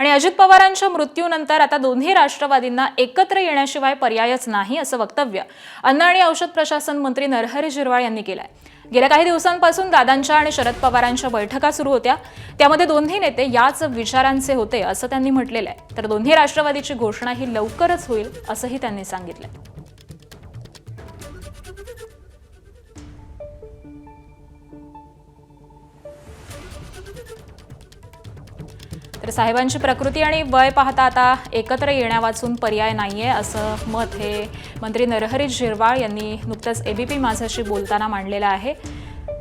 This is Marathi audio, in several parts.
आणि अजित पवारांच्या मृत्यूनंतर आता दोन्ही राष्ट्रवादींना एकत्र येण्याशिवाय पर्यायच नाही असं वक्तव्य अन्न आणि औषध प्रशासन मंत्री नरहरी झिरवाळ यांनी केलं आहे। गेल्या काही दिवसांपासून दादांच्या आणि शरद पवारांच्या बैठका सुरू होत्या, त्यामध्ये दोन्ही नेते याच विचारांचे होते असं त्यांनी म्हटलेलं आहे। तर दोन्ही राष्ट्रवादीची घोषणा ही लवकरच होईल असंही त्यांनी सांगितलं। तर साहेबांची प्रकृती आणि वय पाहता आता एकत्र येण्यावाचून पर्याय नाहीये असं मत हे मंत्री नरहरी झिरवाळ यांनी नुकतंच एबीपी माझाशी बोलताना मांडलेलं आहे।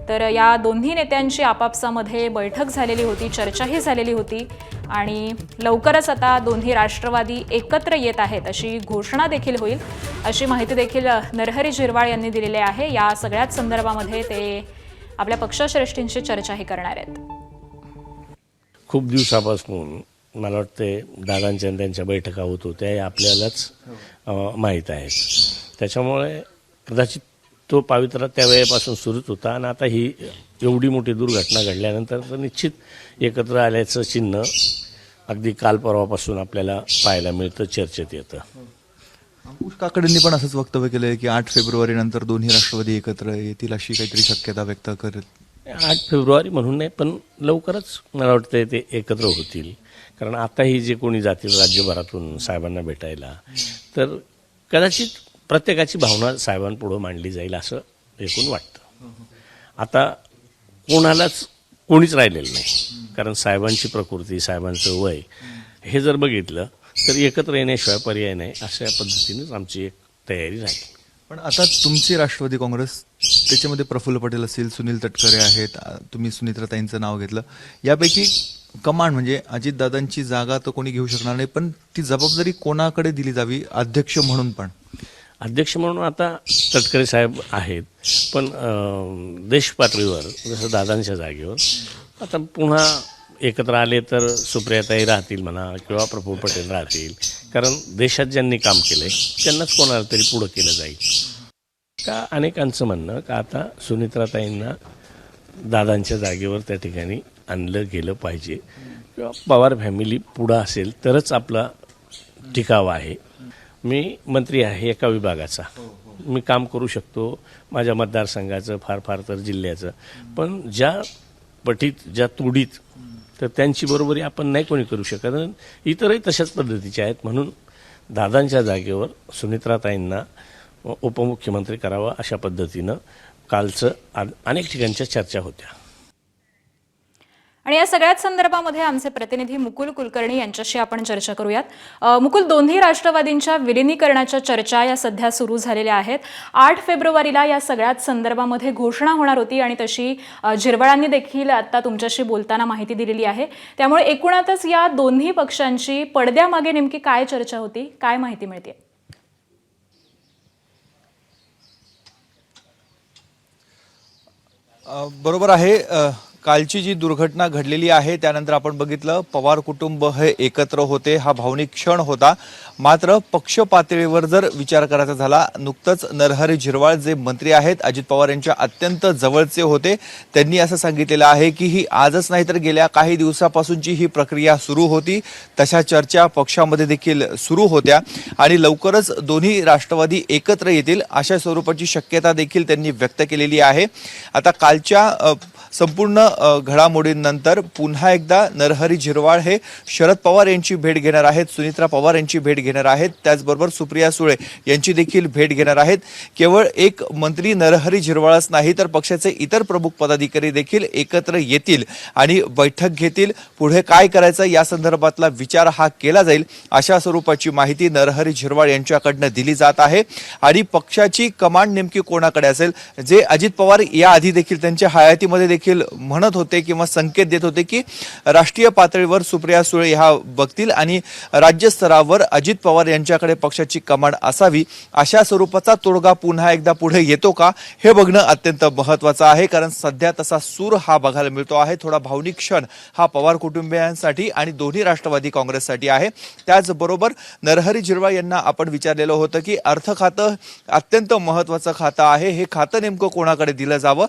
तर या दोन्ही नेत्यांची आपापसामध्ये बैठक झालेली होती, चर्चाही झालेली होती आणि लवकरच आता दोन्ही राष्ट्रवादी एकत्र येत आहेत अशी घोषणा देखील होईल अशी माहिती देखील नरहरी झिरवाळ यांनी दिलेली आहे। या सगळ्याच संदर्भामध्ये ते आपल्या पक्षश्रेष्ठींशी चर्चाही करणार आहेत। खूप दिवसापासून मला वाटते दादांच्या त्यांच्या बैठका होत होत्या आपल्यालाच माहीत आहेत, त्याच्यामुळे कदाचित तो पावित्रा त्या वेळेपासून सुरूच होता आणि आता ही एवढी मोठी दुर्घटना घडल्यानंतर तर निश्चित एकत्र आल्याचं चिन्ह अगदी काल परवापासून आपल्याला पाहायला मिळतं, चर्चेत येतं। अंकुश काकडेंनी पण असंच वक्तव्य केलंय की 8 फेब्रुवारी नंतर दोन्ही राष्ट्रवादी एकत्र येतील अशी काहीतरी शक्यता व्यक्त करत। 8 फेब्रुवारी म्हणून नाही, पण लवकरच मला वाटतं ते एकत्र होतील, कारण आताही जे कोणी जातील राज्यभरातून साहेबांना भेटायला तर कदाचित प्रत्येकाची भावना साहेबांपुढं मांडली जाईल असं एकूण वाटतं। आता कोणीच राहिलेलं नाही, कारण साहेबांची प्रकृती, साहेबांचं वय हे जर बघितलं तर एकत्र येण्याशिवाय पर्याय नाही, अशा पद्धतीनेच आमची एक तयारी राहील। पण आता तुमची राष्ट्रवादी काँग्रेस त्याच्यामध्ये प्रफुल्ल पटेल असतील, सुनील तटकरे आहेत, तुम्ही सुनित्राताईंचं नाव घेतलं, यापैकी कमांड म्हणजे अजितदादांची जागा तर कोणी घेऊ शकणार नाही, पण ती जबाबदारी कोणाकडे दिली जावी अध्यक्ष म्हणून? पण अध्यक्ष म्हणून आता तटकरे साहेब आहेत, पण देश पातळीवर जसं दादांच्या जागेवर आता पुन्हा एकत्र आले तर सुप्रियाताई राहतील म्हणा किंवा प्रफुल्ल पटेल राहतील, कारण देशात ज्यांनी काम केलंय त्यांनाच कोणाला तरी पुढं केलं जाईल का। अनेकांचं म्हणणं का आता सुनित्राताईंना दादांच्या जागेवर त्या ठिकाणी आणलं गेलं पाहिजे किंवा पवार फॅमिली पुढं असेल तरच आपला टिकाव आहे। मी मंत्री आहे एका विभागाचा, मी काम करू शकतो माझ्या मतदारसंघाचं, फार तर जिल्ह्याचं, पण ज्या पटीत, ज्या तुडीत, तर त्यांची बरोबरी आपण नाही कोणी करू शकत। इतरही तशाच पद्धतीचे आहेत, म्हणून दादांच्या जागेवर सुनित्राताईंना उपमुख्यमंत्री करावं अशा पद्धतीनं कालचं अनेक ठिकाणच्या चर्चा होत्या। आणि या सगळ्याच संदर्भामध्ये आमचे प्रतिनिधी मुकुल कुलकर्णी यांच्याशी आपण चर्चा करूयात। मुकुल, दोन्ही राष्ट्रवादींच्या विलिनीकरणाच्या चर्चा या सध्या सुरू झालेल्या आहेत। 8 फेब्रुवारीला या सगळ्याच संदर्भामध्ये घोषणा होणार होती आणि तशी झिरवाळांनी देखील आता तुमच्याशी बोलताना माहिती दिलेली आहे, त्यामुळे एकूणातच या दोन्ही पक्षांची पडद्यामागे नेमकी काय चर्चा होती, काय माहिती मिळते? बरोबर आहे, कालची जी दुर्घटना घडलेली आहे त्यानंतर आपण बघितलं पवार कुटुंब हे एकत्र होते, हा भावनिक क्षण होता। मात्र पक्ष पातळीवर जर विचार करायचा झाला, नुकतंच नरहरी झिरवाळ जे मंत्री आहेत अजित पवार यांच्या अत्यंत जवळचे होते, त्यांनी असं सांगितलेलं आहे की ही आजच नाही तर गेल्या काही दिवसापासूनची ही प्रक्रिया सुरू होती, तशा चर्चा पक्षामध्ये देखील सुरू होत्या आणि लवकरच दोन्ही राष्ट्रवादी एकत्र येतील अशा स्वरूपाची शक्यता देखील त्यांनी व्यक्त केलेली आहे। आता कालच्या संपूर्ण घडामोडींनंतर पुन्हा एकदा नरहरी झिरवाळ हे शरद पवार यांची भेट घेणार आहेत, सुनित्रा पवार यांची भेट घेणार आहेत, त्याचबरोबर सुप्रिया सुळे यांची देखील भेट घेणार आहेत। केवळ एक मंत्री नरहरी झिरवाळच नाही तर पक्षाचे इतर प्रमुख पदाधिकारी देखील एकत्र येतील आणि बैठक घेतील, पुढे काय करायचं या संदर्भातला विचार हा केला जाईल अशा स्वरूपाची माहिती नरहरी झिरवाळ यांच्याकडनं दिली जात आहे। आणि पक्षाची कमांड नेमकी कोणाकडे असेल, जे अजित पवार याआधी देखील त्यांच्या हयातीमध्ये देखील म्हणत होते किंवा संकेत देत होते की राष्ट्रीय पातळीवर सुप्रिया सुळे ह्या बघतील आणि राज्य स्तरावर अजित पवार यांच्याकडे पक्षाची कमांड असावी, अशा स्वरूपाचा तोडगा पुन्हा एकदा पुढे येतो का हे बघणं अत्यंत महत्त्वाचं आहे, कारण सध्या तसा सूर हा बघायला मिळतो आहे। थोडा भावनिक क्षण हा पवार कुटुंबियांसाठी आणि दोन्ही राष्ट्रवादी काँग्रेससाठी आहे। त्याचबरोबर नरहरी झिरवाळ यांना आपण विचारलेलं होतं की अर्थ खातं अत्यंत महत्त्वाचं खातं आहे, हे खातं नेमकं कोणाकडे दिलं जावं।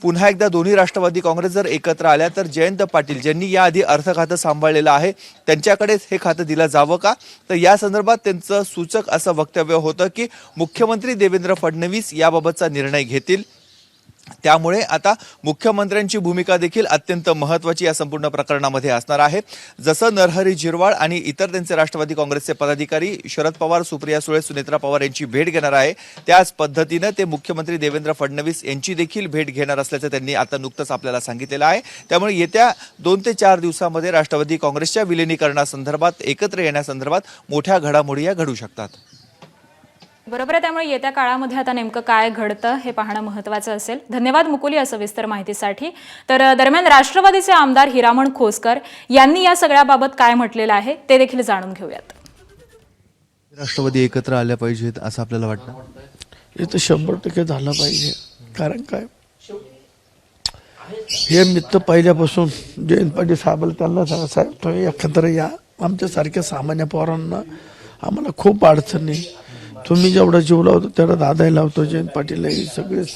पुन्हा एकदा दोन्ही राष्ट्रवादी काँग्रेस जर एकत्र आल्या तर जयंत पाटील ज्यांनी याआधी अर्थ खातं सांभाळलेलं आहे त्यांच्याकडेच हे खातं दिलं जावं का? तर या संदर्भात त्यांचं सूचक असं वक्तव्य होतं की मुख्यमंत्री देवेंद्र फडणवीस याबाबतचा निर्णय घेतील. त्यामुळे आता मुख्यमंत्र्यांची भूमिका देखील अत्यंत महत्त्वाची या संपूर्ण प्रकरणामध्ये असणार आहे. जसं नरहरी झिरवाळ आणि इतर त्यांचे राष्ट्रवादी काँग्रेसचे पदाधिकारी शरद पवार, सुप्रिया सुळे, सुनेत्रा पवार यांची भेट घेणार आहे, त्याच पद्धतीनं ते मुख्यमंत्री देवेंद्र फडणवीस यांची देखील भेट घेणार असल्याचं त्यांनी आता नुकतंच आपल्याला सांगितलेलं आहे. त्यामुळे येत्या 2 ते 4 दिवसामध्ये राष्ट्रवादी काँग्रेसच्या विलिनीकरणासंदर्भात, एकत्र येण्यासंदर्भात मोठ्या घडामोडी या घडू शकतात. बरोबर आहे. त्यामुळे येत्या काळामध्ये आता नेमकं काय घडतं हे पाहणं महत्त्वाचं असेल. धन्यवाद मुकुल या सविस्तर माहितीसाठी. तर दरम्यान राष्ट्रवादीचे आमदार हिरामण खोसकर यांनी या सगळ्याबाबत काय म्हटलेलं आहे ते देखील जाणून घेऊयात. राष्ट्रवादी एकत्र आल्या पाहिजेत असं आपल्याला वाटतं? हे तर 100% झालं पाहिजे. कारण काय, हे मित्र पहिल्यापासून जयंत पाटील साहेबाला त्यांना सांगा, साहेब तुम्ही एकत्र या, आमच्यासारख्या सामान्य पोरांना आम्हाला खूप अडचण नाही, तुम्ही जेवढा जीव लावतो तेवढा दादाही लावतो, जयंत पाटीलही, सगळेच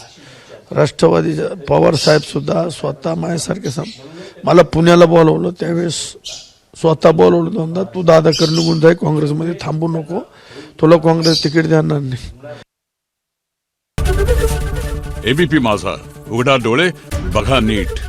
राष्ट्रवादीचे पवार साहेब सुद्धा स्वतः माझ्यासारखे मला पुण्याला बोलवलं, त्यावेळेस स्वतः बोलवलं दोनदा, तू दादाकर निघून जाय, काँग्रेसमध्ये थांबू नको, तुला काँग्रेस तिकीट देणार नाही. एबीपी माझा, उघडा डोळे बघा नीट.